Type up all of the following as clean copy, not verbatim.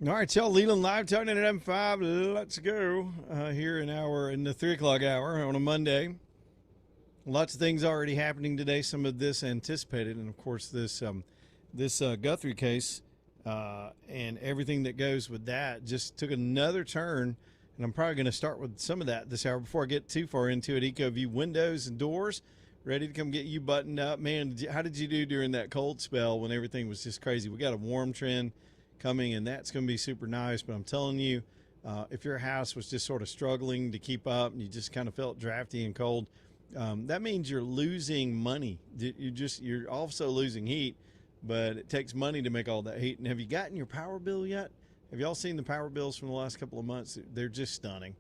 All right, y'all. Leland Live, Talking at M5. Let's go here in the 3 o'clock hour on a Monday. Lots of things already happening today. Some of this anticipated, and of course this Guthrie case and everything that goes with that just took another turn. And I'm probably going to start with some of that this hour before I get too far into it. EcoView windows and doors, ready to come get you buttoned up. Man, how did you do during that cold spell when everything was just crazy? We got a warm trend coming, and that's going to be super nice. But I'm telling you, if your house was just sort of struggling to keep up and you just kind of felt drafty and cold, that means you're losing money. You're also losing heat, but it takes money to make all that heat. And have you gotten your power bill yet? Have y'all seen the power bills from the last couple of months? They're just stunning.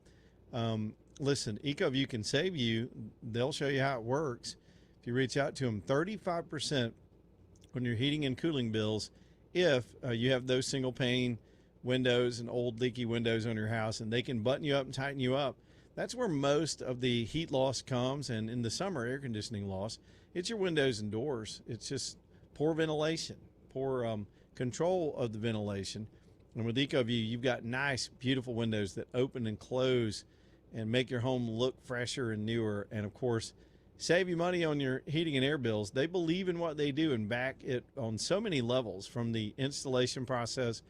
Listen, EcoView can save you. They'll show you how it works. If you reach out to them, 35% on your heating and cooling bills if you have those single pane windows and old leaky windows on your house, and they can button you up and tighten you up. That's where most of the heat loss comes, and in the summer, air conditioning loss. It's your windows and doors. It's just poor ventilation, poor control of the ventilation. And with EcoView, you've got nice, beautiful windows that open and close and make your home look fresher and newer. And of course, save you money on your heating and air bills. They believe in what they do and back it on so many levels, from the installation process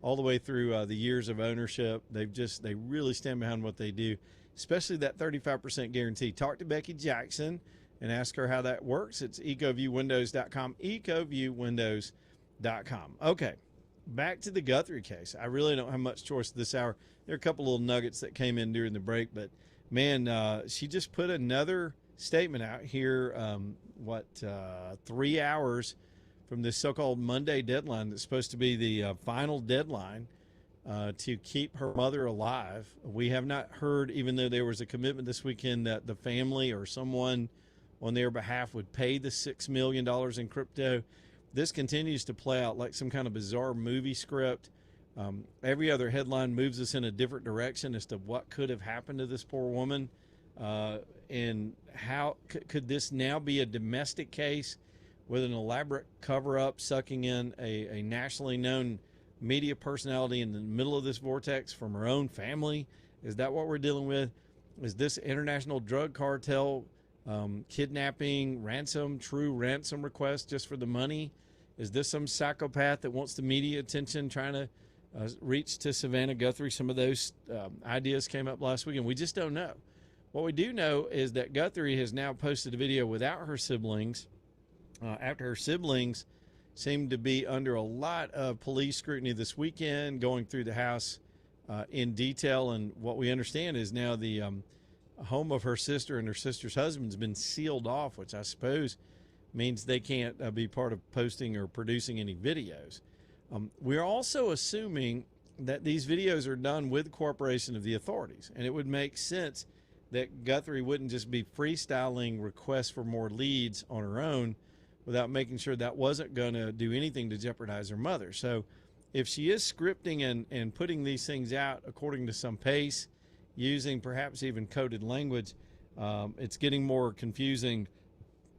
all the way through the years of ownership. They really stand behind what they do, especially that 35% guarantee. Talk to Becky Jackson and ask her how that works. It's ecoviewwindows.com, ecoviewwindows.com. Okay. Back to the Guthrie case. I really don't have much choice this hour. There are a couple little nuggets that came in during the break, but man, she just put another statement out here, 3 hours from this so-called Monday deadline that's supposed to be the final deadline to keep her mother alive. We have not heard, even though there was a commitment this weekend that the family or someone on their behalf would pay the $6 million in crypto. This continues to play out like some kind of bizarre movie script. Every other headline moves us in a different direction as to what could have happened to this poor woman. And how could this now be a domestic case with an elaborate cover-up sucking in a nationally known media personality in the middle of this vortex from her own family? Is that what we're dealing with? Is this international drug cartel kidnapping, true ransom request just for the money? Is this some psychopath that wants the media attention, trying to reach to Savannah Guthrie? Some of those ideas came up last week, and we just don't know. What we do know is that Guthrie has now posted a video without her siblings, after her siblings seemed to be under a lot of police scrutiny this weekend, going through the house in detail. And what we understand is now the home of her sister and her sister's husband has been sealed off, which I suppose means they can't be part of posting or producing any videos. We're also assuming that these videos are done with cooperation of the authorities, and it would make sense that Guthrie wouldn't just be freestyling requests for more leads on her own without making sure that wasn't going to do anything to jeopardize her mother. So if she is scripting and putting these things out according to some pace, using perhaps even coded language, it's getting more confusing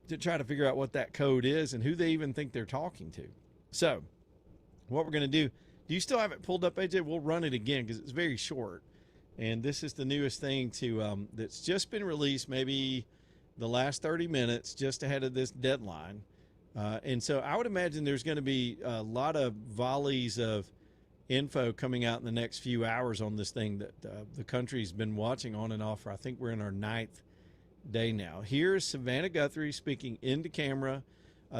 to try to figure out what that code is and who they even think they're talking to. So what we're going to do you still have it pulled up, AJ? We'll run it again because it's very short. And this is the newest thing that's just been released, maybe the last 30 minutes, just ahead of this deadline. And so I would imagine there's going to be a lot of volleys of info coming out in the next few hours on this thing that the country's been watching on and off for. I think we're in our 9th day now. Here's Savannah Guthrie speaking into camera.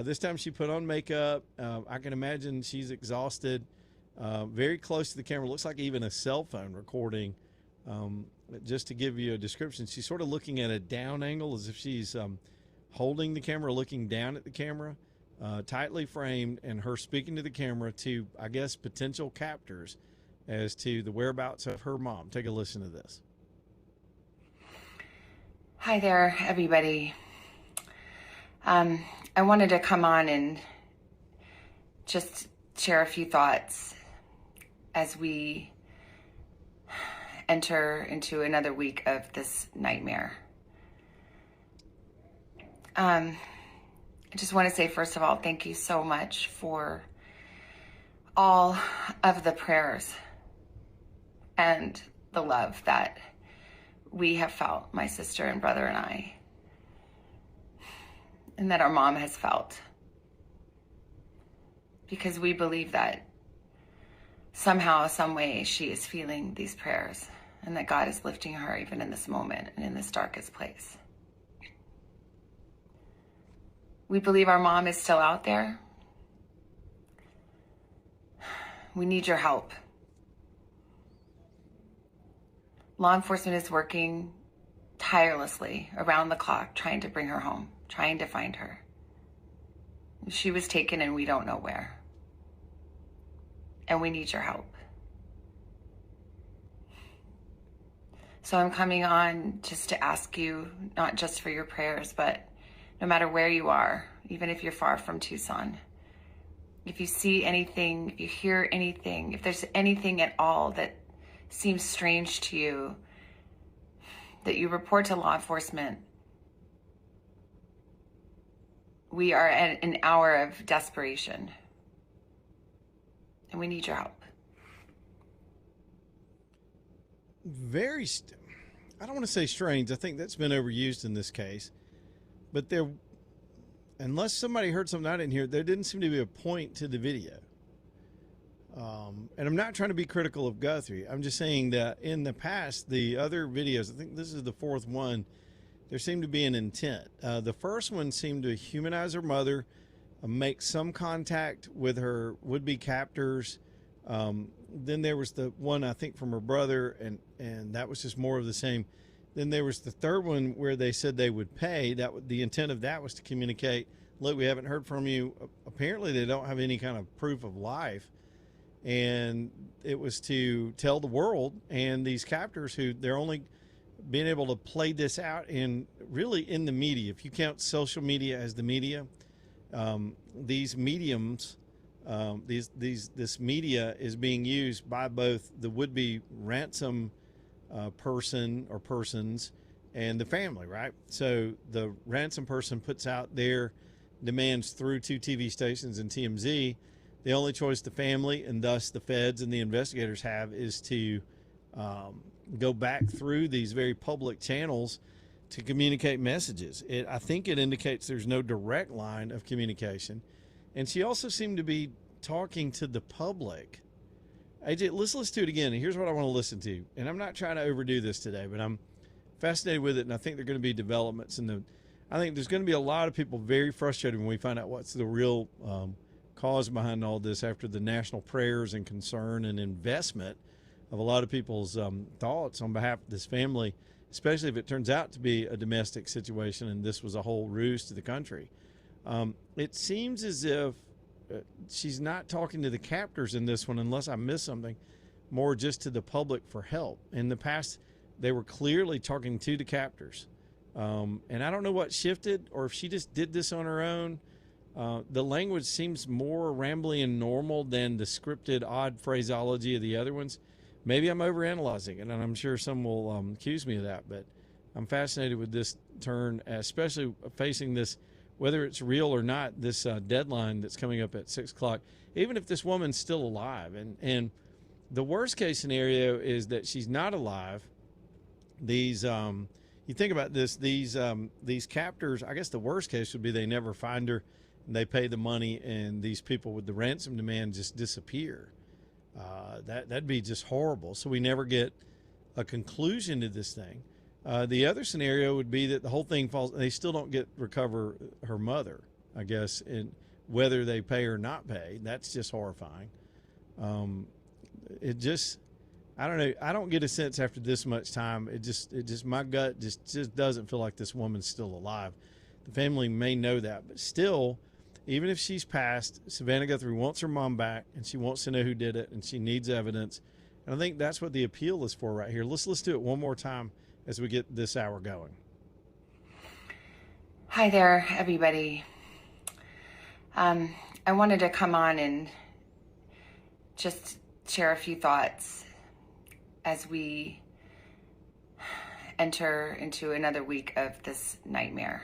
This time she put on makeup. I can imagine she's exhausted, very close to the camera. Looks like even a cell phone recording. Just to give you a description, she's sort of looking at a down angle as if she's holding the camera, looking down at the camera, tightly framed, and her speaking to the camera to, I guess, potential captors as to the whereabouts of her mom. Take a listen to this. Hi there, everybody. I wanted to come on and just share a few thoughts as we enter into another week of this nightmare. I just want to say, first of all, thank you so much for all of the prayers and the love that we have felt, my sister and brother and I, and that our mom has felt. Because we believe that somehow, some way, she is feeling these prayers, and that God is lifting her even in this moment and in this darkest place. We believe our mom is still out there. We need your help. Law enforcement is working tirelessly around the clock trying to bring her home, trying to find her. She was taken and we don't know where. And we need your help. So I'm coming on just to ask you, not just for your prayers, but no matter where you are, even if you're far from Tucson, if you see anything, if you hear anything, if there's anything at all that seems strange to you, that you report to law enforcement. We are at an hour of desperation, and we need your help. I don't want to say strange. I think that's been overused in this case. But unless somebody heard something I didn't hear, there didn't seem to be a point to the video. And I'm not trying to be critical of Guthrie. I'm just saying that in the past, the other videos, I think this is the fourth one, there seemed to be an intent. The first one seemed to humanize her mother, make some contact with her would-be captors. Then there was the one, I think, from her brother, and that was just more of the same. Then there was the third one where they said they would pay. The intent of that was to communicate, look, we haven't heard from you. Apparently they don't have any kind of proof of life. And it was to tell the world and these captors who they're only being able to play this out in the media. If you count social media as the media, these mediums, this media is being used by both the would-be ransom person or persons and the family, right? So the ransom person puts out their demands through two TV stations and TMZ. The only choice the family and thus the feds and the investigators have is to go back through these very public channels to communicate messages. I think it indicates there's no direct line of communication. And she also seemed to be talking to the public. AJ, let's listen to it again. And here's what I want to listen to. And I'm not trying to overdo this today, but I'm fascinated with it. And I think there are going to be developments. I think there's going to be a lot of people very frustrated when we find out what's the real cause behind all this after the national prayers and concern and investment of a lot of people's thoughts on behalf of this family, especially if it turns out to be a domestic situation and this was a whole ruse to the country. It seems as if she's not talking to the captors in this one, unless I missed something, more just to the public for help. In the past, they were clearly talking to the captors. And I don't know what shifted or if she just did this on her own. The language seems more rambly and normal than the scripted odd phraseology of the other ones. Maybe I'm overanalyzing it, and I'm sure some will accuse me of that, but I'm fascinated with this turn, especially facing this, whether it's real or not, this deadline that's coming up at 6 o'clock, even if this woman's still alive. And the worst case scenario is that she's not alive. These, you think about this, these captors, I guess the worst case would be they never find her, and they pay the money, and these people with the ransom demand just disappear. That'd be just horrible. So we never get a conclusion to this thing. The other scenario would be that the whole thing falls, they still don't recover her mother, I guess, and whether they pay or not pay. That's just horrifying. I don't know. I don't get a sense after this much time. It just my gut just doesn't feel like this woman's still alive. The family may know that, but still, even if she's passed, Savannah Guthrie wants her mom back, and she wants to know who did it, and she needs evidence. And I think that's what the appeal is for right here. Let's do it one more time as we get this hour going. Hi there, everybody. I wanted to come on and just share a few thoughts as we enter into another week of this nightmare.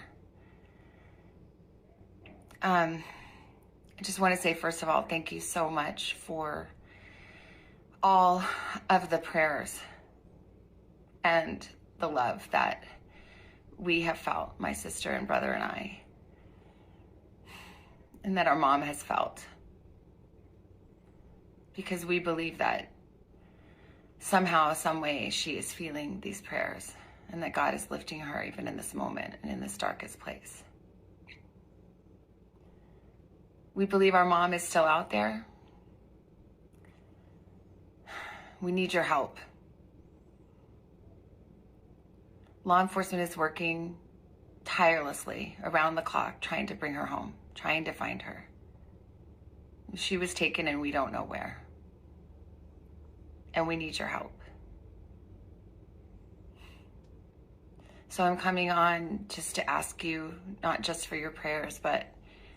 I just want to say, first of all, thank you so much for all of the prayers and the love that we have felt, my sister and brother and I, and that our mom has felt. Because we believe that somehow, some way, she is feeling these prayers and that God is lifting her even in this moment and in this darkest place. We believe our mom is still out there. We need your help. Law enforcement is working tirelessly around the clock trying to bring her home, trying to find her. She was taken and we don't know where. And we need your help. So I'm coming on just to ask you, not just for your prayers, but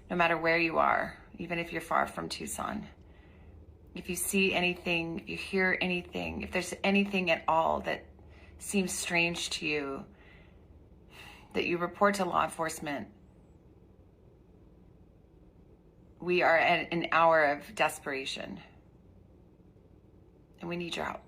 no matter where you are, even if you're far from Tucson, if you see anything, if you hear anything, if there's anything at all that seems strange to you, that you report to law enforcement. We are at an hour of desperation, and we need your help.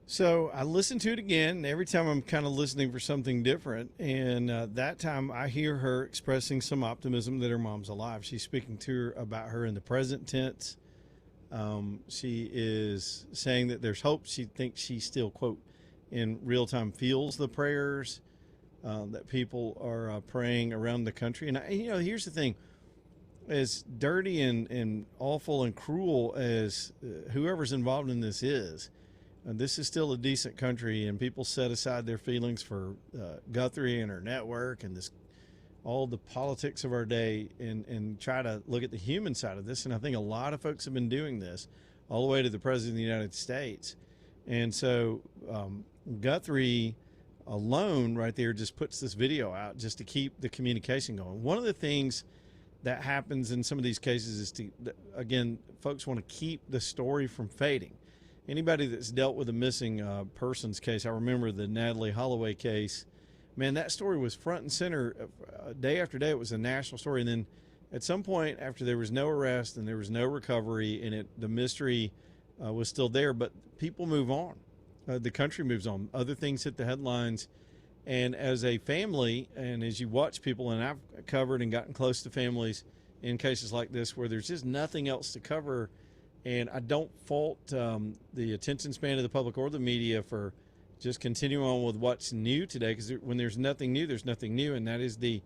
So I listened to it again, and every time I'm kind of listening for something different. And that time I hear her expressing some optimism that her mom's alive. She's speaking to her about her in the present tense. She is saying that there's hope. She thinks she still, quote, in real time feels the prayers that people are praying around the country. And, here's the thing. As dirty and awful and cruel as whoever's involved in this is still a decent country, and people set aside their feelings for Guthrie and her network and all the politics of our day and try to look at the human side of this. And I think a lot of folks have been doing this all the way to the President of the United States. And so Guthrie alone right there just puts this video out just to keep the communication going. One of the things that happens in some of these cases is again, folks want to keep the story from fading. Anybody that's dealt with a missing persons case, I remember the Natalie Holloway case, man, that story was front and center day after day. It was a national story. And then at some point after there was no arrest and there was no recovery and the mystery was still there, but people move on. The country moves on. Other things hit the headlines. And as a family, and as you watch people, and I've covered and gotten close to families in cases like this where there's just nothing else to cover. And I don't fault the attention span of the public or the media for just continuing on with what's new today, because when there's nothing new, there's nothing new, and that is the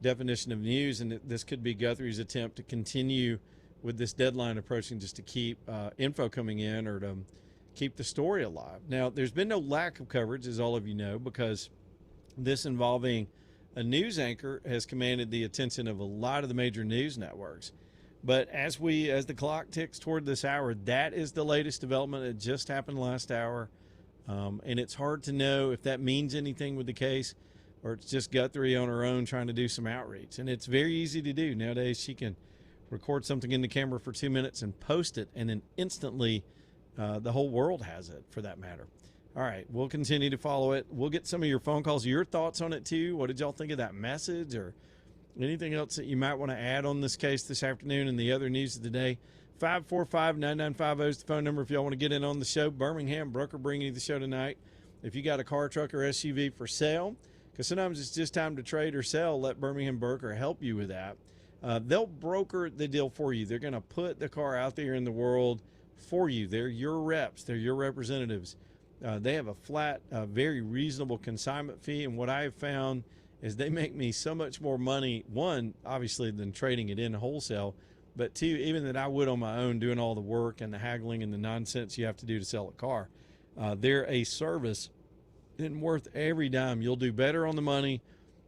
definition of news. And this could be Guthrie's attempt to continue with this deadline approaching just to keep info coming in or to keep the story alive. Now, there's been no lack of coverage, as all of you know, because this involving a news anchor has commanded the attention of a lot of the major news networks. But as the clock ticks toward this hour, that is the latest development. It just happened last hour. And it's hard to know if that means anything with the case or it's just Guthrie on her own trying to do some outreach. And it's very easy to do. Nowadays, she can record something in the camera for 2 minutes and post it, and then instantly the whole world has it, for that matter. All right, we'll continue to follow it. We'll get some of your phone calls, your thoughts on it too. What did y'all think of that message, or anything else that you might want to add on this case this afternoon and the other news of the day? 545-9950 is the phone number if y'all want to get in on the show. Birmingham Broker bringing you the show tonight. If you got a car, truck, or SUV for sale, because sometimes it's just time to trade or sell, let Birmingham Broker help you with that. They'll broker the deal for you. They're going to put the car out there in the world for you. They're your reps. They're your representatives. They have a flat, very reasonable consignment fee, and what I have found is they make me so much more money, one, obviously, than trading it in wholesale, but two, even that I would on my own, doing all the work and the haggling and the nonsense you have to do to sell a car. They're a service and worth every dime. You'll do better on the money.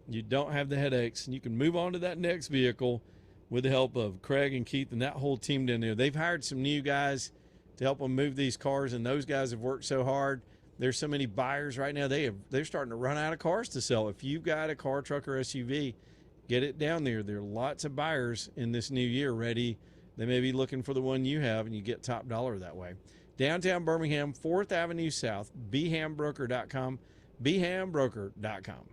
You don't have the headaches, and you can move on to that next vehicle with the help of Craig and Keith and that whole team down there. They've hired some new guys to help them move these cars, and those guys have worked so hard. There's so many buyers right now. They're starting to run out of cars to sell. If you've got a car, truck, or SUV, get it down there. There are lots of buyers in this new year ready. They may be looking for the one you have, and you get top dollar that way. Downtown Birmingham, 4th Avenue South, BHAMBroker.com, BHAMBroker.com.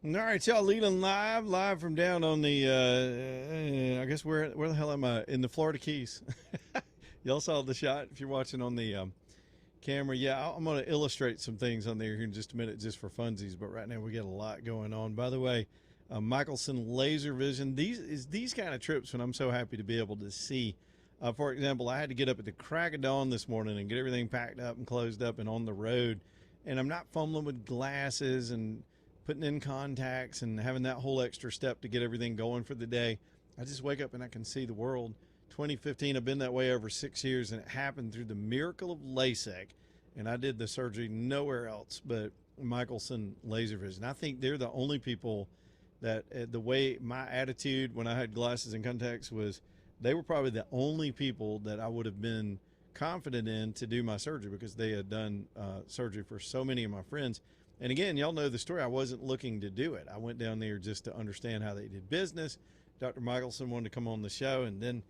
All right, y'all, leading live from down on the, I guess where the hell am I? In the Florida Keys. Y'all saw the shot if you're watching on the camera. Yeah, I'm going to illustrate some things on there here in just a minute just for funsies, but right now we got a lot going on. By the way, Michelson Laser Vision, these kind of trips when I'm so happy to be able to see. For example, I had to get up at the crack of dawn this morning and get everything packed up and closed up and on the road, and I'm not fumbling with glasses and putting in contacts and having that whole extra step to get everything going for the day. I just wake up and I can see the world. 2015, I've been that way over 6 years, and it happened through the miracle of LASIK, and I did the surgery nowhere else but Michelson Laser Vision. I think they're the only people that, the way my attitude when I had glasses and contacts was, they were probably the only people that I would have been confident in to do my surgery, because they had done surgery for so many of my friends. And again, y'all know the story. I wasn't looking to do it. I went down there just to understand how they did business. Dr. Michelson wanted to come on the show, and then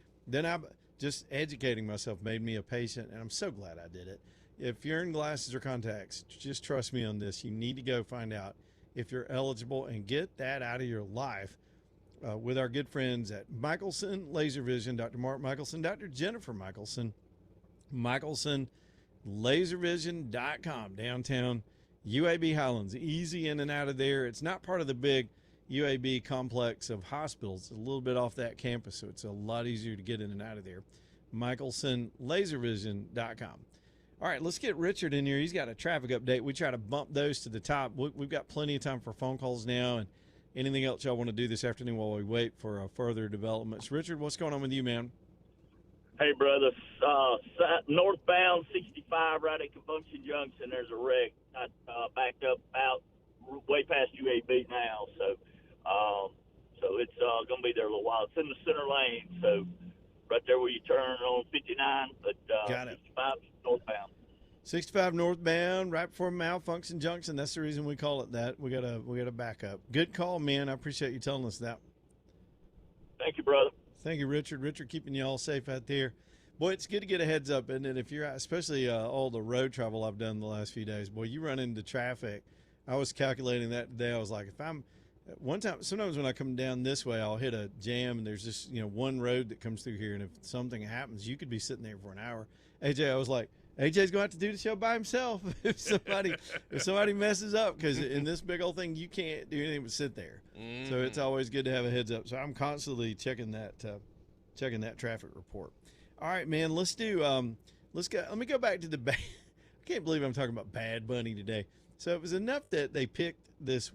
I just educating myself made me a patient, and I'm so glad I did it. If you're in glasses or contacts, just trust me on this. You need to go find out if you're eligible and get that out of your life with our good friends at Michelson Laser Vision, Dr. Mark Michelson, Dr. Jennifer Michelson, MichelsonLaserVision.com, downtown UAB Highlands. Easy in and out of there. It's not part of the big UAB complex of hospitals. It's a little bit off that campus, so it's a lot easier to get in and out of there. MichelsonLaserVision.com. All right, let's get Richard in here. He's got a traffic update. We try to bump those to the top. We've got plenty of time for phone calls now, and anything else y'all want to do this afternoon while we wait for further developments. Richard, what's going on with you, man? Hey, brother. Northbound 65 right at Convention Junction, there's a wreck. I backed up out way past UAB now, so it's going to be there a little while. It's in the center lane, so right there where you turn on 59, but Got it. 65 northbound. 65 northbound, right before Malfunction Junction. That's the reason we call it that. We got a backup. Good call, man. I appreciate you telling us that. Thank you, brother. Thank you, Richard. Richard, keeping you all safe out there. Boy, it's good to get a heads up, isn't it? If you're, especially all the road travel I've done the last few days, boy, you run into traffic. I was calculating that today. I was like, sometimes when I come down this way, I'll hit a jam, and there's just, one road that comes through here, and if something happens, you could be sitting there for an hour. AJ, I was like, AJ's going to have to do the show by himself if somebody messes up, because in this big old thing, you can't do anything but sit there. Mm-hmm. So it's always good to have a heads up. So I'm constantly checking that traffic report. All right, man, let's go. Let me go back to I can't believe I'm talking about Bad Bunny today. So it was enough that they picked this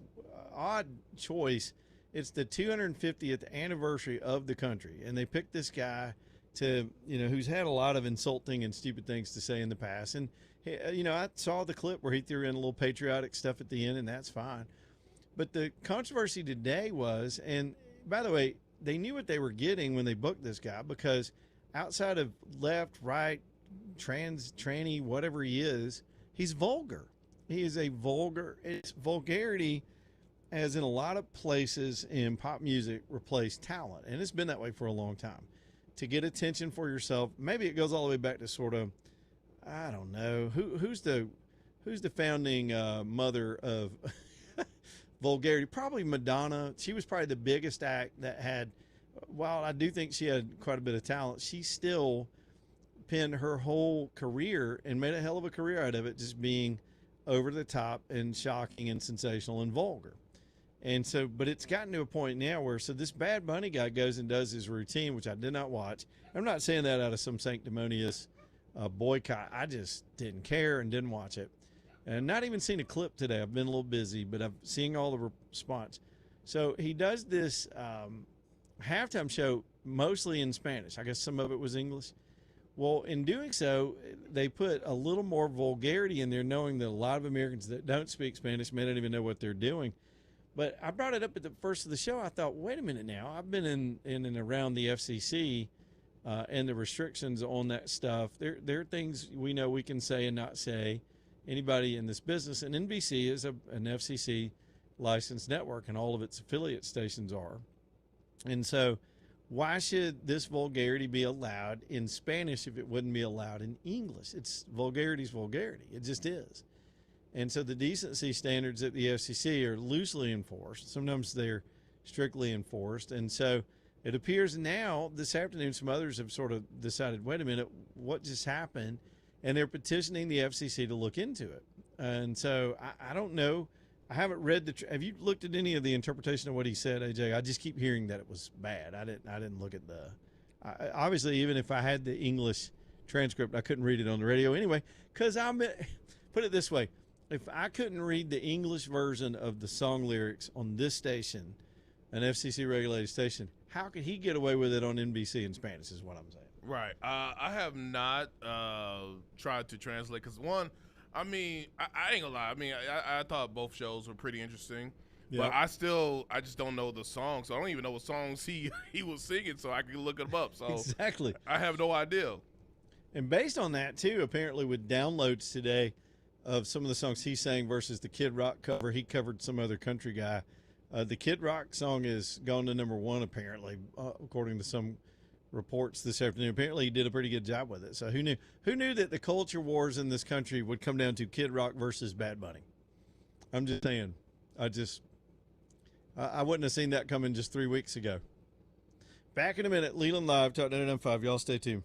odd choice. It's the 250th anniversary of the country, and they picked this guy to, who's had a lot of insulting and stupid things to say in the past. And, I saw the clip where he threw in a little patriotic stuff at the end, and that's fine. But the controversy today was, and by the way, they knew what they were getting when they booked this guy, because outside of left, right, tranny, whatever he is, he's vulgar. He is it's vulgarity, as in a lot of places in pop music, replaced talent. And it's been that way for a long time. To get attention for yourself, maybe it goes all the way back to sort of, I don't know, who's the founding mother of vulgarity? Probably Madonna. She was probably the biggest act that had, while I do think she had quite a bit of talent, she still pinned her whole career and made a hell of a career out of it, just being over the top and shocking and sensational and vulgar. And so, but it's gotten to a point now where, so this Bad Bunny guy goes and does his routine, which I did not watch. I'm not saying that out of some sanctimonious boycott. I just didn't care and didn't watch it. And not even seen a clip today. I've been a little busy, but I'm seeing all the response. So he does this halftime show mostly in Spanish. I guess some of it was English. Well, in doing so, they put a little more vulgarity in there, knowing that a lot of Americans that don't speak Spanish may not even know what they're doing. But I brought it up at the first of the show. I thought, wait a minute now. I've been in and around the FCC and the restrictions on that stuff. There are things we know we can say and not say. Anybody in this business, and NBC is an FCC licensed network, and all of its affiliate stations are. And so why should this vulgarity be allowed in Spanish if it wouldn't be allowed in English? Vulgarity's vulgarity. It just is. And so the decency standards at the FCC are loosely enforced. Sometimes they're strictly enforced. And so it appears now, this afternoon, some others have sort of decided, wait a minute, what just happened? And they're petitioning the FCC to look into it. And so I don't know. I haven't read have you looked at any of the interpretation of what he said, AJ? I just keep hearing that it was bad. I didn't look at obviously, even if I had the English transcript, I couldn't read it on the radio anyway, because put it this way. If I couldn't read the English version of the song lyrics on this station, an FCC regulated station, how could he get away with it on NBC in Spanish is what I'm saying. Right. I have not tried to translate because, one, I mean, I ain't gonna lie. I mean, I thought both shows were pretty interesting. Yep. But I just don't know the song. So I don't even know what songs he was singing, so I can look them up. So exactly. I have no idea. And based on that, too, apparently with downloads today of some of the songs he sang versus the Kid Rock cover, he covered some other country guy. The Kid Rock song is gone to #1, apparently, according to some reports this afternoon. Apparently, he did a pretty good job with it. So who knew? Who knew that the culture wars in this country would come down to Kid Rock versus Bad Bunny? I'm just saying. I wouldn't have seen that coming just 3 weeks ago. Back in a minute. Leland Live, Talk 99.5. Y'all stay tuned.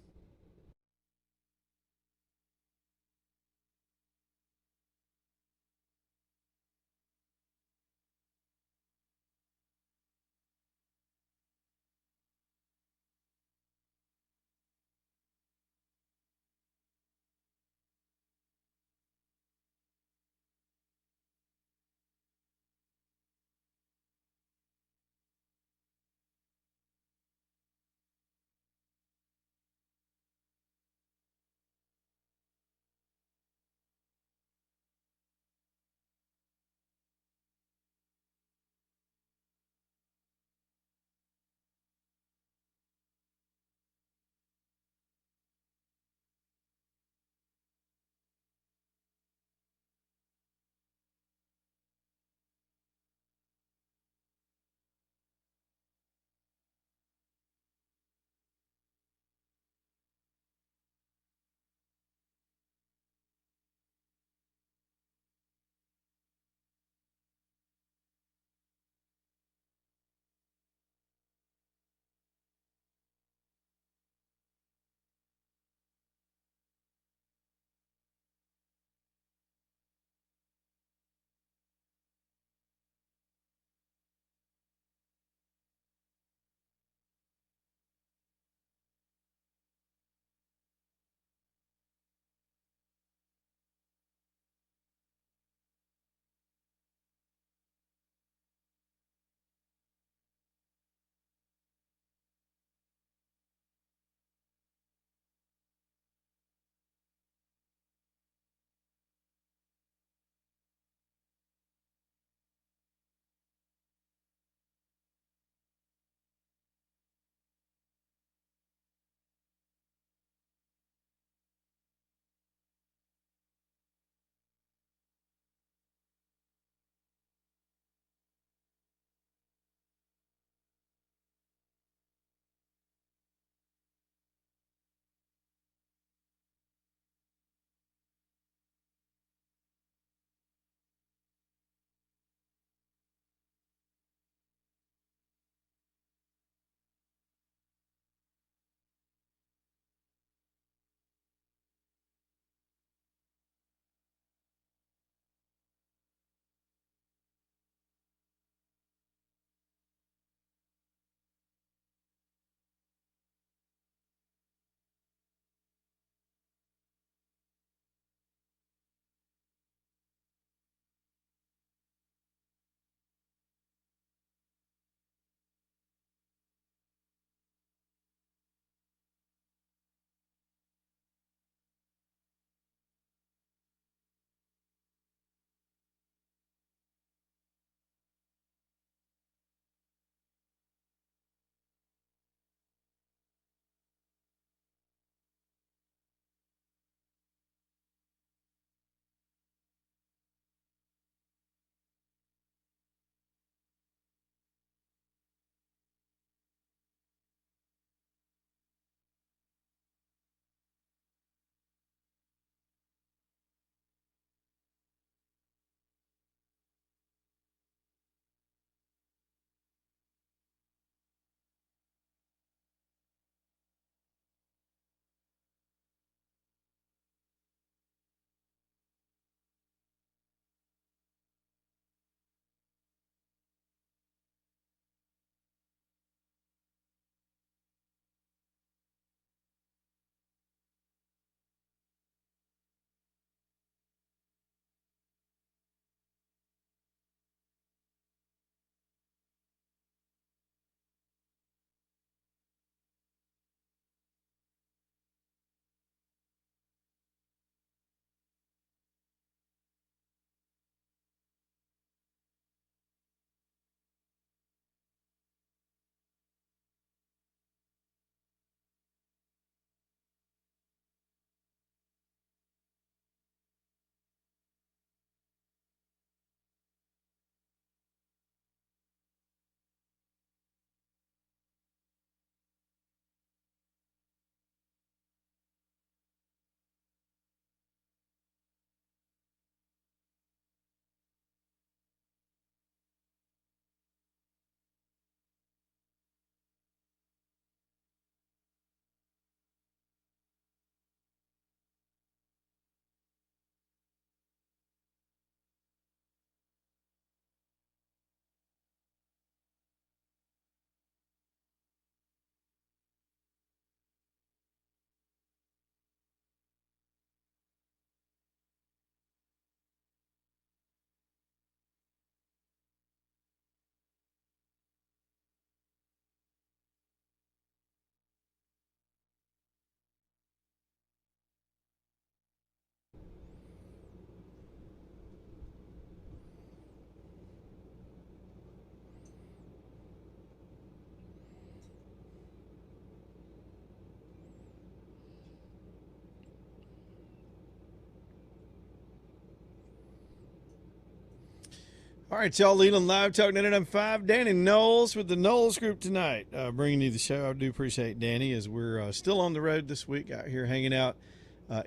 All right, y'all, Leland Live, Talk 99.5. Danny Knowles with the Nolles Group tonight, bringing you the show. I do appreciate Danny as we're still on the road this week, out here hanging out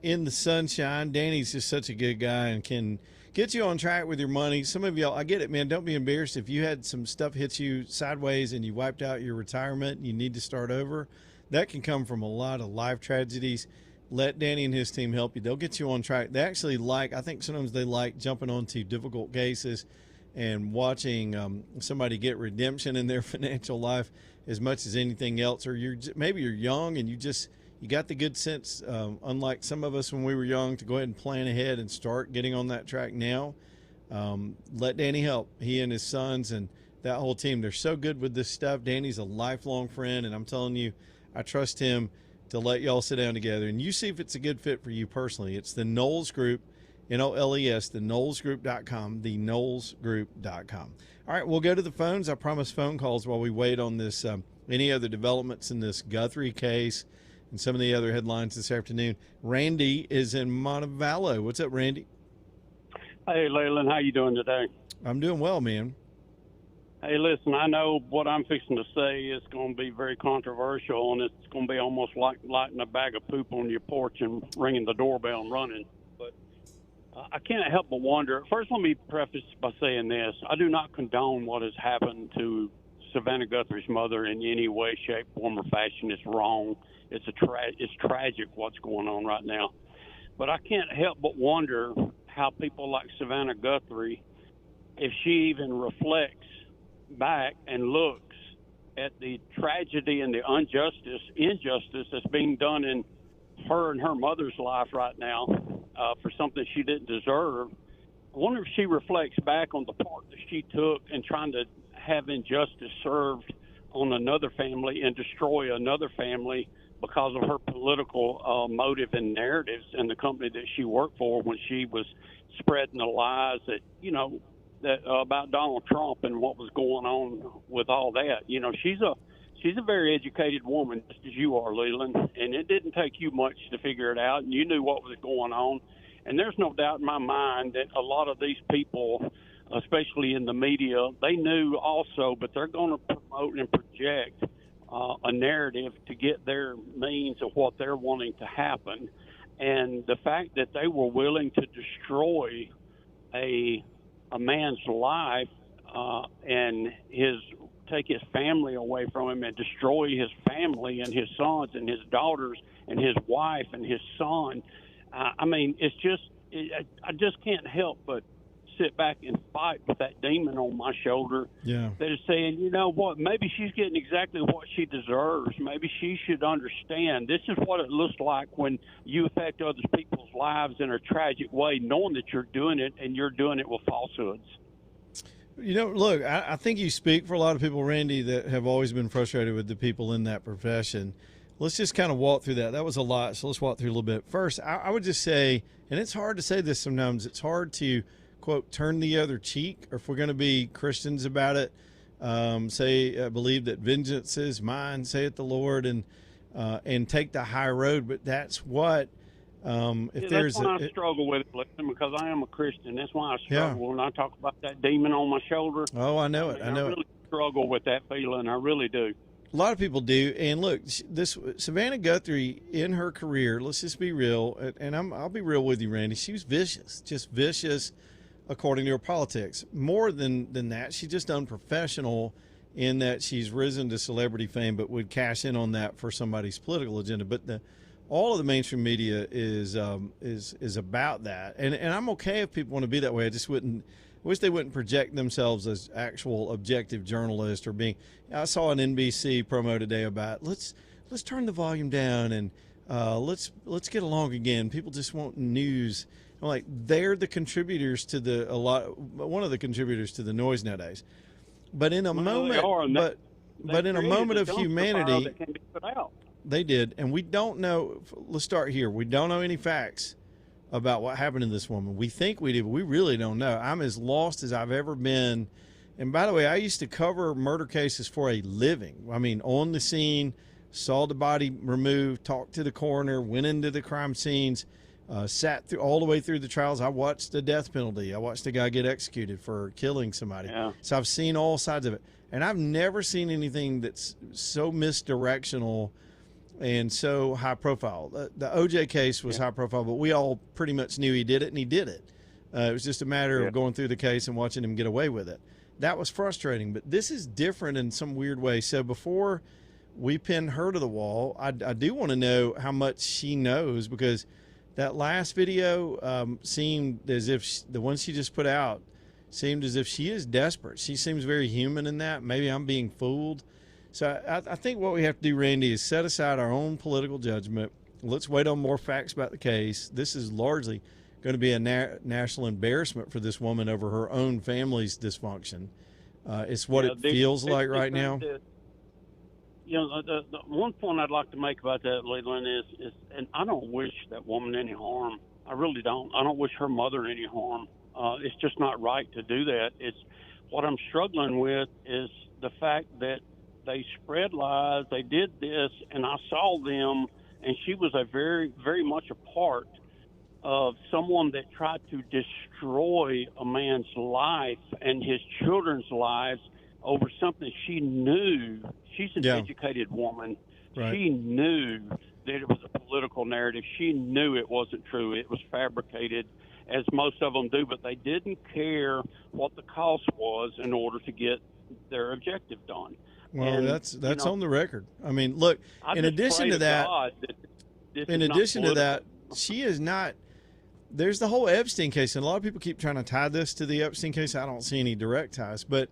in the sunshine. Danny's just such a good guy and can get you on track with your money. Some of y'all, I get it, man. Don't be embarrassed if you had some stuff hit you sideways and you wiped out your retirement and you need to start over. That can come from a lot of life tragedies. Let Danny and his team help you. They'll get you on track. They actually I think sometimes they like jumping onto difficult cases and watching somebody get redemption in their financial life as much as anything else. Or maybe you're young and you got the good sense, unlike some of us when we were young, to go ahead and plan ahead and start getting on that track now. Let Danny help. He and his sons and that whole team, they're so good with this stuff. Danny's a lifelong friend, and I'm telling you, I trust him to let y'all sit down together and you see if it's a good fit for you personally. It's the Nolles Group. Nolles, the NollesGroup.com, the NollesGroup.com. All right, we'll go to the phones. I promise phone calls while we wait on this, any other developments in this Guthrie case and some of the other headlines this afternoon. Randy is in Montevallo. What's up, Randy? Hey, Leland, how you doing today? I'm doing well, man. Hey, listen, I know what I'm fixing to say is going to be very controversial, and it's going to be almost like lighting a bag of poop on your porch and ringing the doorbell and running. I can't help but wonder. First, let me preface by saying this. I do not condone what has happened to Savannah Guthrie's mother in any way, shape, form, or fashion. It's wrong. It's tragic what's going on right now. But I can't help but wonder how people like Savannah Guthrie, if she even reflects back and looks at the tragedy and the injustice that's being done in her and her mother's life right now, for something she didn't deserve. I wonder if she reflects back on the part that she took in trying to have injustice served on another family and destroy another family because of her political motive and narratives in the company that she worked for when she was spreading the lies that about Donald Trump and what was going on with all that. She's a very educated woman, just as you are, Leland, and it didn't take you much to figure it out, and you knew what was going on. And there's no doubt in my mind that a lot of these people, especially in the media, they knew also, but they're going to promote and project a narrative to get their means of what they're wanting to happen. And the fact that they were willing to destroy a man's life and take his family away from him and destroy his family and his sons and his daughters and his wife and his son. I just can't help but sit back and fight with that demon on my shoulder. Yeah. That is saying, you know what, maybe she's getting exactly what she deserves. Maybe she should understand this is what it looks like when you affect other people's lives in a tragic way, knowing that you're doing it and you're doing it with falsehoods. Look, I think you speak for a lot of people, Randy, that have always been frustrated with the people in that profession. Let's just kind of walk through that. That was a lot, so let's walk through a little bit. First, I would just say, and it's hard to say this sometimes, it's hard to, quote, turn the other cheek, or if we're going to be Christians about it, believe that vengeance is mine, saith the Lord, and take the high road. But that's what that's why I struggle with it, because I am a Christian. That's why I struggle when I talk about that demon on my shoulder. Oh, I know it. I really struggle with that feeling. I really do. A lot of people do. And look, this Savannah Guthrie in her career, let's just be real, and I'll be real with you, Randy. She was vicious, just vicious according to her politics. More than that, she's just unprofessional in that she's risen to celebrity fame but would cash in on that for somebody's political agenda. But all of the mainstream media is about that, and I'm okay if people want to be that way. I just wish they wouldn't project themselves as actual objective journalists or being. I saw an NBC promo today about let's turn the volume down and let's get along again. People just want news. I'm like, they're the contributors to one of the contributors to the noise nowadays. But in a moment, but in a moment of humanity. That can be put out. They did, and we don't know. Let's start here. We don't know any facts about what happened to this woman. We think we do, but we really don't know. I'm as lost as I've ever been. And by the way, I used to cover murder cases for a living. I mean, on the scene, saw the body removed, talked to the coroner, went into the crime scenes. sat through all the way through the trials. I watched the death penalty. I watched a guy get executed for killing somebody. Yeah. So I've seen all sides of it. And I've never seen anything that's so misdirectional and so high profile. The OJ case was high profile, but we all pretty much knew he did it, and he did it. It was just a matter of going through the case and watching him get away with it. That was frustrating, but this is different in some weird way. So before we pin her to the wall, I do want to know how much she knows, because that last video seemed as if the one she just put out seemed as if she is desperate. She seems very human in that. Maybe I'm being fooled. So I think what we have to do, Randy, is set aside our own political judgment. Let's wait on more facts about the case. This is largely going to be a national embarrassment for this woman over her own family's dysfunction. It's what it feels like right now. The one point I'd like to make about that, Leland, is, and I don't wish that woman any harm. I really don't. I don't wish her mother any harm. It's just not right to do that. It's what I'm struggling with is the fact that they spread lies. They did this, and I saw them, and she was a very, very much a part of someone that tried to destroy a man's life and his children's lives over something she knew. She's an educated woman. Right. She knew that it was a political narrative. She knew it wasn't true. It was fabricated, as most of them do, but they didn't care what the cost was in order to get their objective done. Well, and, that's on the record. I mean, look, in addition to that, she is not. There's the whole Epstein case, and a lot of people keep trying to tie this to the Epstein case. I don't see any direct ties, but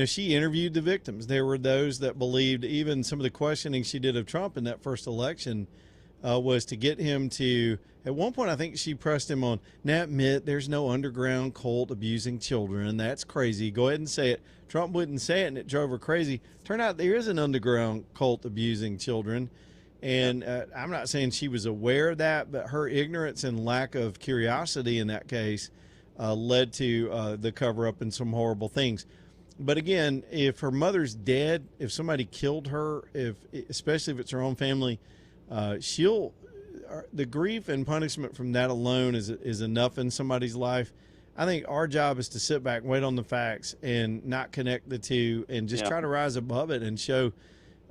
she interviewed the victims. There were those that believed even some of the questioning she did of Trump in that first election was to get him to. At one point, I think she pressed him on, now admit there's no underground cult abusing children. That's crazy. Go ahead and say it. Trump wouldn't say it, and it drove her crazy. Turned out there is an underground cult abusing children. And I'm not saying she was aware of that, but her ignorance and lack of curiosity in that case led to the cover-up and some horrible things. But again, if her mother's dead, if somebody killed her, especially if it's her own family, the grief and punishment from that alone is enough in somebody's life. I think our job is to sit back, wait on the facts, and not connect the two, and just try to rise above it and show.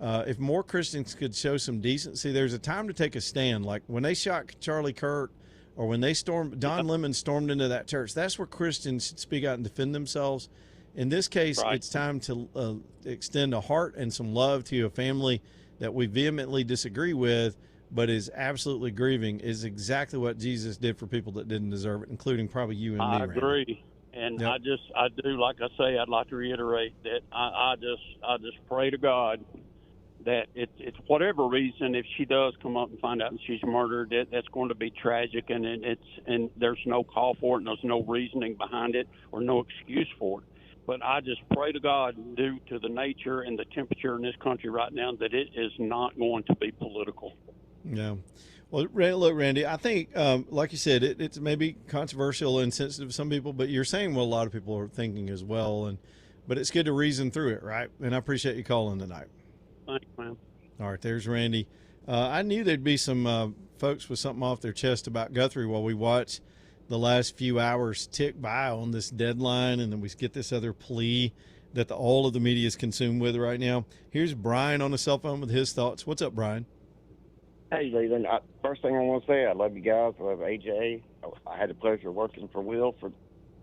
If more Christians could show some decency, there's a time to take a stand. Like when they shot Charlie Kirk, or when they Don Lemon stormed into that church. That's where Christians should speak out and defend themselves. In this case, it's time to extend a heart and some love to a family that we vehemently disagree with, but is absolutely grieving. Is exactly what Jesus did for people that didn't deserve it, including probably you and me. I agree. And I do, like I say, I'd like to reiterate that I just pray to God that it's whatever reason, if she does come up and find out that she's murdered, that's going to be tragic, and there's no call for it, and there's no reasoning behind it, or no excuse for it. But I just pray to God, due to the nature and the temperature in this country right now, that it is not going to be political. Yeah. Well, look, Randy, I think, like you said, it's maybe controversial and sensitive to some people, but you're saying what a lot of people are thinking as well. But it's good to reason through it, right? And I appreciate you calling tonight. Thanks, man. All right, there's Randy. I knew there'd be some folks with something off their chest about Guthrie while we watch the last few hours tick by on this deadline, and then we get this other plea that all of the media is consumed with right now. Here's Brian on the cell phone with his thoughts. What's up, Brian? Hey, Leland. First thing I want to say, I love you guys. I love AJ. I had the pleasure of working for Will for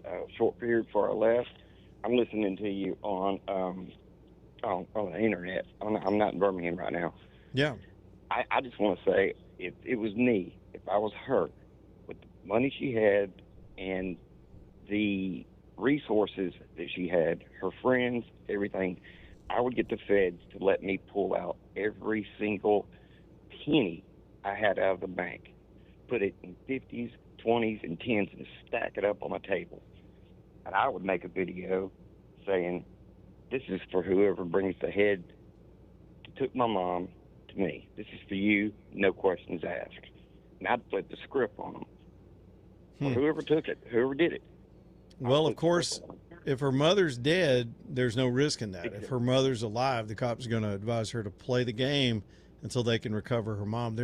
a short period before I left. I'm listening to you on the internet. I'm not in Birmingham right now. Yeah. I just want to say, if it was me, if I was her, with the money she had and the resources that she had, her friends, everything, I would get the feds to let me pull out every single penny I had out of the bank, put it in 50s, 20s, and 10s, and stack it up on the table. And I would make a video saying, this is for whoever brings the head that took my mom to me. This is for you, no questions asked. And I'd flip the script on them. For whoever took it, whoever did it. Well, of course, if her mother's dead, there's no risk in that. If her mother's alive, the cops are going to advise her to play the game until they can recover her mom.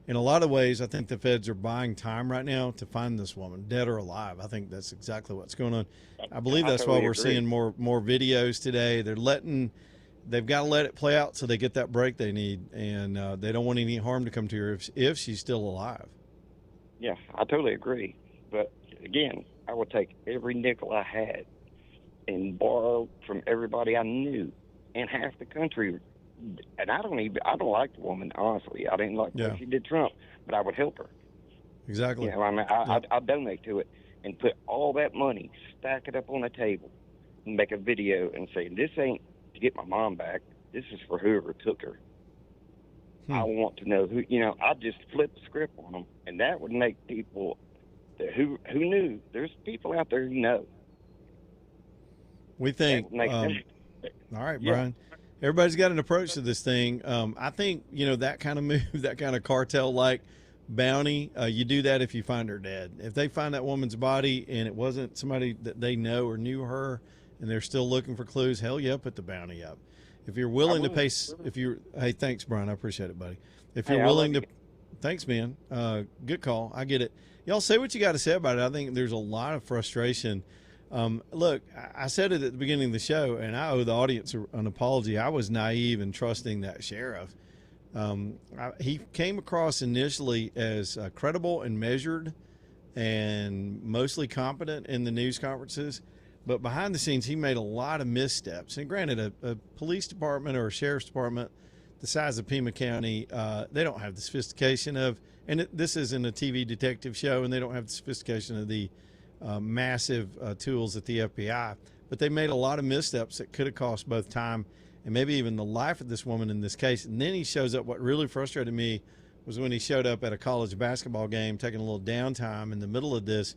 in a lot of ways, I think the feds are buying time right now to find this woman, dead or alive. I think that's exactly what's going on. I believe that's why we're seeing more videos today. They've got to let it play out so they get that break they need, and they don't want any harm to come to her if she's still alive. Yeah, I totally agree. But again, I would take every nickel I had and borrow from everybody I knew, and half the country. And I don't like the woman, honestly. I didn't like what she did Trump, but I would help her. Exactly. You know, I mean, I'd donate to it and put all that money, stack it up on a table, and make a video and say, this ain't to get my mom back. This is for whoever took her. I want to know who. You know, I'd just flip the script on them, and that would make people who knew. There's people out there who know. We think. All right, Brian. Everybody's got an approach to this thing. I think, that kind of move, that kind of cartel-like bounty, you do that if you find her dead. If they find that woman's body and it wasn't somebody that they know or knew her and they're still looking for clues, hell yeah, put the bounty up. If you're willing to pay, hey, thanks, Brian. I appreciate it, buddy. If you're willing to, thanks, man. Good call. I get it. Y'all say what you got to say about it. I think there's a lot of frustration. Look, I said it at the beginning of the show, and I owe the audience an apology. I was naive in trusting that sheriff. He came across initially as credible and measured and mostly competent in the news conferences. But behind the scenes, he made a lot of missteps. And granted, a police department or a sheriff's department the size of Pima County, they don't have the sophistication of, and this isn't a TV detective show, and they don't have the sophistication of the massive tools at the FBI, but they made a lot of missteps that could have cost both time and maybe even the life of this woman in this case. And then he shows up. What really frustrated me was when he showed up at a college basketball game, taking a little downtime in the middle of this.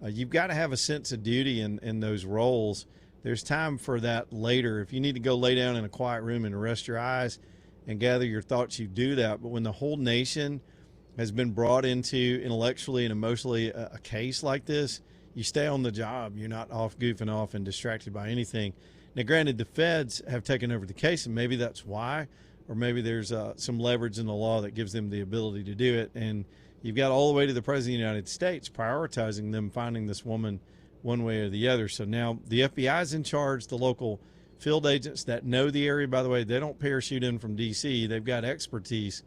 You've got to have a sense of duty in those roles. There's time for that later. If you need to go lay down in a quiet room and rest your eyes and gather your thoughts, you do that. But when the whole nation has been brought into intellectually and emotionally a case like this, you stay on the job. You're not off goofing off and distracted by anything. Now, granted, the feds have taken over the case, and maybe that's why, or maybe there's some leverage in the law that gives them the ability to do it. And you've got all the way to the President of the United States prioritizing them finding this woman one way or the other. So now the FBI is in charge, the local field agents that know the area. By the way, they don't parachute in from D.C. They've got expertise.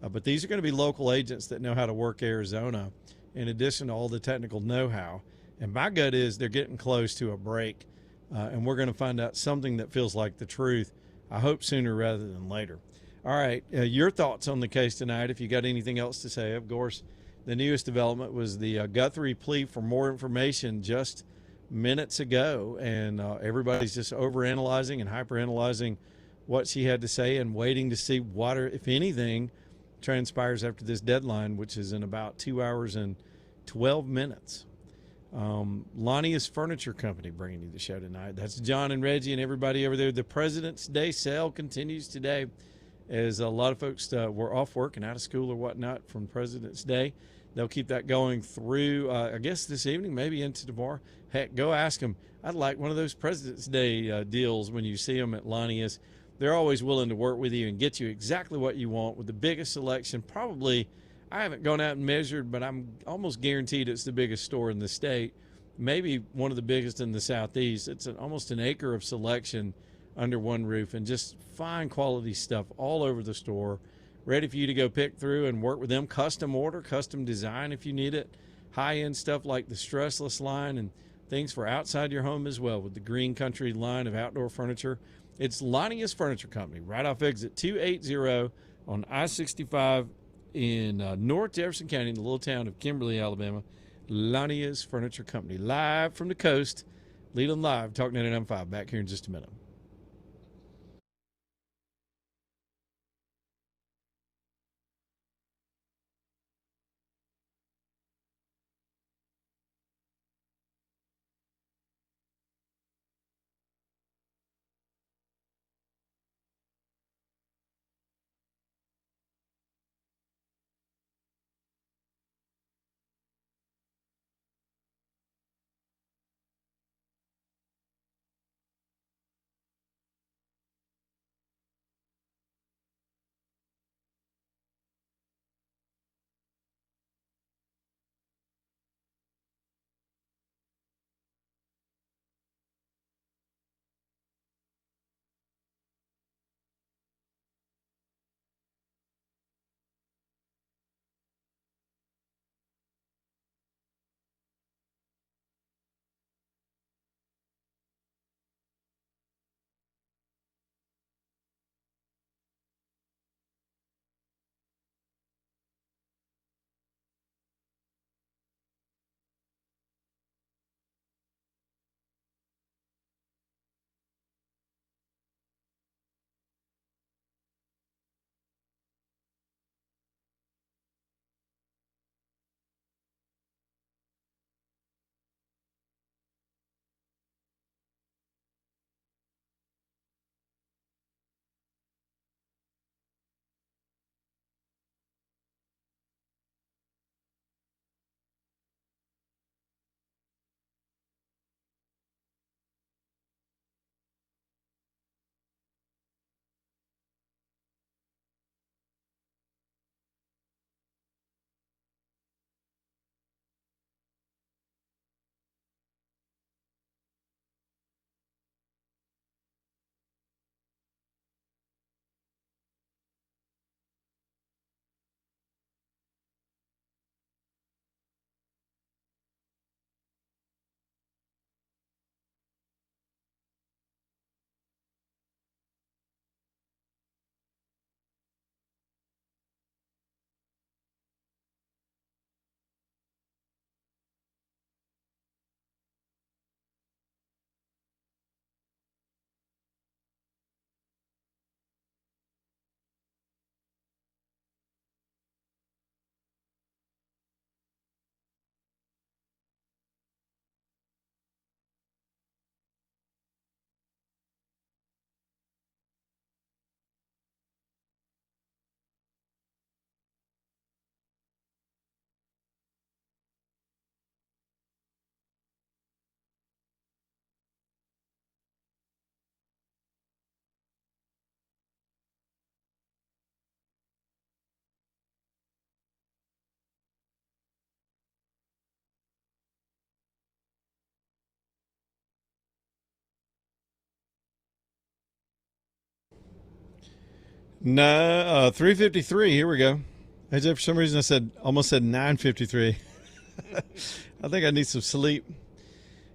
But these are going to be local agents that know how to work Arizona, in addition to all the technical know-how. And my gut is they're getting close to a break, and we're going to find out something that feels like the truth, I hope sooner rather than later. All right, your thoughts on the case tonight, if you got anything else to say. Of course, the newest development was the Guthrie plea for more information just minutes ago, and everybody's just overanalyzing and hyperanalyzing what she had to say and waiting to see what, or if anything, transpires after this deadline, which is in about 2 hours and 12 minutes. Lonnie Furniture Company bringing you the show tonight. That's John and Reggie and everybody over there. The President's Day sale continues today, as a lot of folks were off work and out of school or whatnot from President's Day. They'll keep that going through, I guess, this evening, maybe into tomorrow. Heck, go ask them. I'd like one of those President's Day deals when you see them at Lonnie's. They're always willing to work with you and get you exactly what you want with the biggest selection. Probably, I haven't gone out and measured, but I'm almost guaranteed it's the biggest store in the state, maybe one of the biggest in the Southeast. It's almost an acre of selection under one roof, and just fine quality stuff all over the store, ready for you to go pick through and work with them. Custom order, custom design if you need it. High-end stuff like the Stressless line and things for outside your home as well with the Green Country line of outdoor furniture. It's Lonnie's Furniture Company, right off exit 280 on I-65 in North Jefferson County, in the little town of Kimberly, Alabama. Lonnie's Furniture Company, live from the coast. Leland Live, Talk 99.5. Back here in just a minute. No, 3:53. Here we go. AJ, for some reason I almost said 9:53. I think I need some sleep.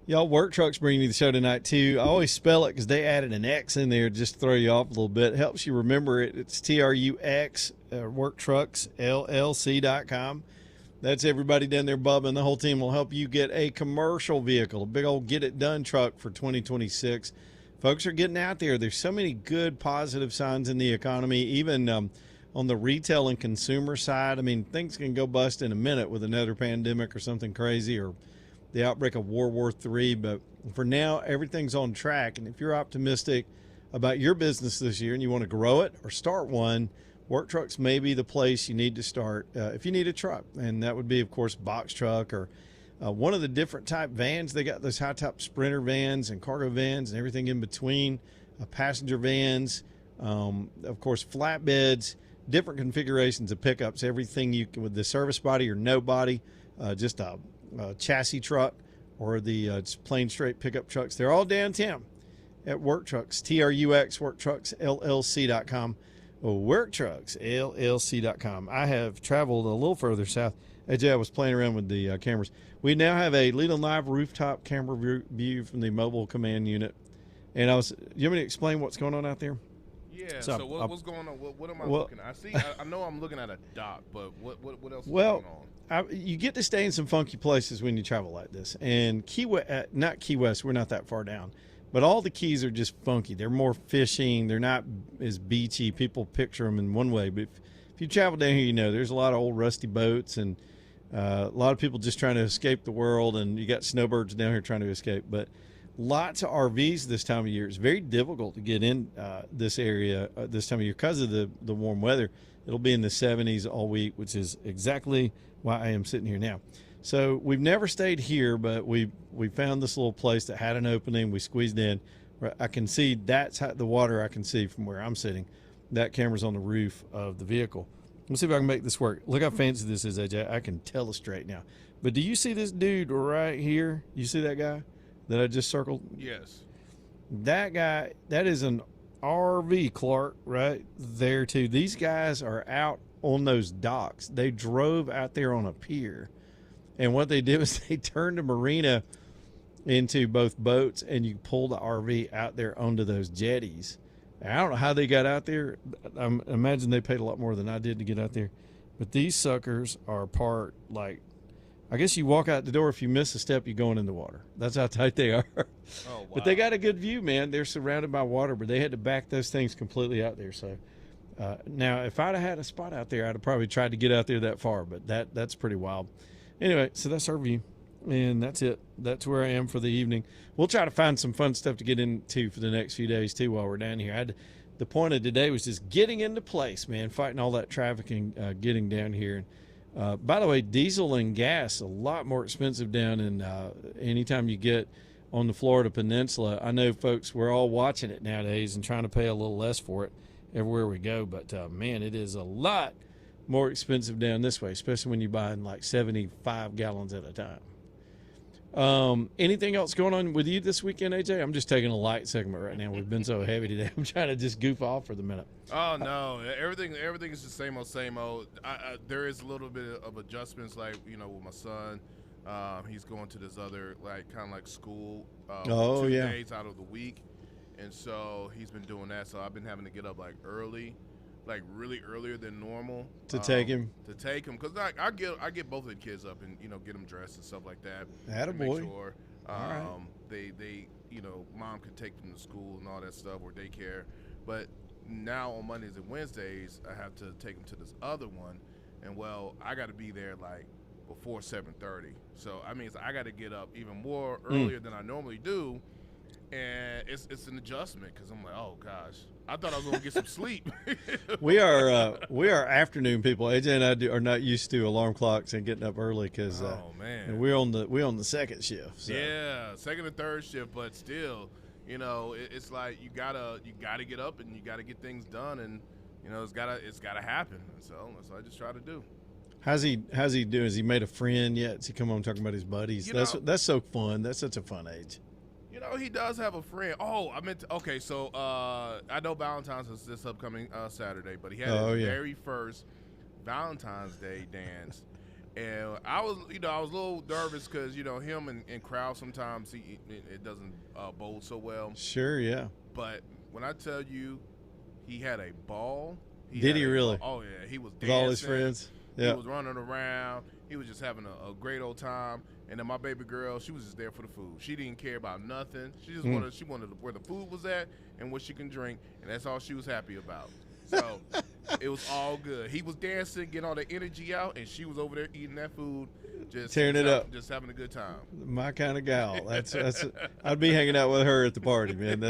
Y'all, Work Trucks bringing you the show tonight, too. I always spell it because they added an X in there just to throw you off a little bit. It helps you remember it. It's TRUX, WorkTrucksLLC.com. That's everybody down there, Bubba, and the whole team will help you get a commercial vehicle, a big old get-it-done truck for 2026. Folks are getting out there. There's so many good, positive signs in the economy, even on the retail and consumer side. I mean, things can go bust in a minute with another pandemic or something crazy or the outbreak of World War III. But for now, everything's on track. And if you're optimistic about your business this year and you want to grow it or start one, Work Trucks may be the place you need to start if you need a truck. And that would be, of course, box truck or one of the different type vans. They got those high-top Sprinter vans and cargo vans and everything in between, passenger vans, of course, flatbeds, different configurations of pickups, everything you can with the service body or no body, just a chassis truck or the just plain straight pickup trucks. They're all downtown at Work Trucks, TRUX, WorkTrucksLLC.com. WorkTrucksLLC.com. I have traveled a little further south. AJ, I was playing around with the cameras. We now have a lead and live rooftop camera view from the mobile command unit. And you want me to explain what's going on out there? Yeah, so what's going on? What am I looking at? I know I'm looking at a dock, but what else is going on? You get to stay in some funky places when you travel like this. And not Key West, we're not that far down. But all the keys are just funky. They're more fishing. They're not as beachy. People picture them in one way. But if you travel down here, you know there's a lot of old rusty boats and a lot of people just trying to escape the world. And you got snowbirds down here trying to escape. But lots of RVs this time of year. It's very difficult to get in this area this time of year because of the warm weather. It'll be in the 70s all week, which is exactly why I am sitting here now. So we've never stayed here, but we found this little place that had an opening. We squeezed in. I can see that's the water I can see from where I'm sitting. That camera's on the roof of the vehicle. Let's see if I can make this work. Look how fancy this is, AJ. I can tell it straight now. But do you see this dude right here? You see that guy that I just circled? Yes. That guy, that is an RV, Clark, right there too. These guys are out on those docks. They drove out there on a pier. And what they did was they turned the marina into both boats, and you pull the RV out there onto those jetties. And I don't know how they got out there. I imagine they paid a lot more than I did to get out there. But these suckers are parked like, I guess you walk out the door, if you miss a step, you're going in the water. That's how tight they are. Oh, wow. But they got a good view, man. They're surrounded by water, but they had to back those things completely out there. So now if I'd have had a spot out there, I'd have probably tried to get out there that far, but that's pretty wild. Anyway, so that's our view, and that's it. That's where I am for the evening. We'll try to find some fun stuff to get into for the next few days, too, while we're down here. The point of today was just getting into place, man, fighting all that traffic and getting down here. By the way, diesel and gas, a lot more expensive down in anytime you get on the Florida Peninsula. I know, folks, we're all watching it nowadays and trying to pay a little less for it everywhere we go. But, man, it is a lot more expensive down this way, especially when you're buying like 75 gallons at a time. Anything else going on with you this weekend, AJ? I'm just taking a light segment right now. We've been so heavy today. I'm trying to just goof off for the minute. Oh, no. Everything is the same old. There is a little bit of adjustments, like, with my son. He's going to this other, kind of like school 2 days out of the week. And so he's been doing that. So I've been having to get up, early. Really earlier than normal to take him because I get both of the kids up and get them dressed and stuff like that. Attaboy. Make sure right. they mom can take them to school and all that stuff or daycare. But now on Mondays and Wednesdays I have to take them to this other one, and I got to be there before 7:30. So I mean I got to get up even more earlier than I normally do. And it's an adjustment because I'm like, oh gosh, I thought I was gonna get some sleep. We are afternoon people. AJ and I are not used to alarm clocks and getting up early because and we're on the second shift. So. Yeah, second and third shift, but still, it's like you gotta get up and you gotta get things done, and it's gotta happen. And so that's what I just try to do. How's he doing? Has he made a friend yet? Has he come on talking about his buddies? That's so fun. That's such a fun age. You know, he does have a friend. Oh, I meant to, okay, so I know Valentine's is this upcoming Saturday, but he had his very first Valentine's Day dance. And I was a little nervous because, him and crowd sometimes it doesn't bowl so well. Sure, yeah. But when I tell you he had a ball. Did he really? Oh, yeah. He was dancing. With all his friends? Yeah. He was running around. He was just having a great old time. And then my baby girl, she was just there for the food. She didn't care about nothing. She just wanted where the food was at and what she can drink, and that's all she was happy about. So it was all good. He was dancing, getting all the energy out, and she was over there eating that food, just tearing it up, just having a good time. My kind of gal. That's I'd be hanging out with her at the party, man.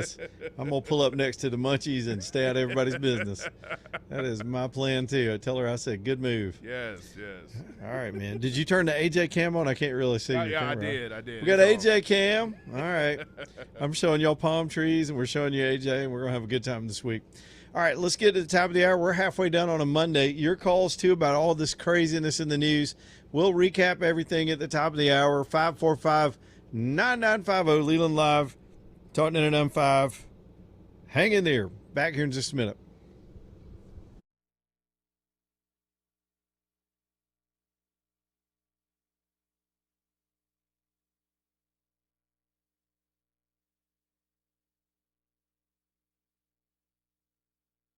I'm gonna pull up next to the munchies and stay out of everybody's business. That is my plan too. I tell her, I said, good move. Yes. All right, man. Did you turn the AJ cam on? I can't really see. Yeah, I did. We got AJ cam. All right. I'm showing y'all palm trees, and we're showing you AJ, and we're gonna have a good time this week. All right, let's get to the top of the hour. We're halfway done on a Monday. Your calls, too, about all this craziness in the news. We'll recap everything at the top of the hour. 545-9950, Leland Live, Talking in an M5. Hang in there. Back here in just a minute.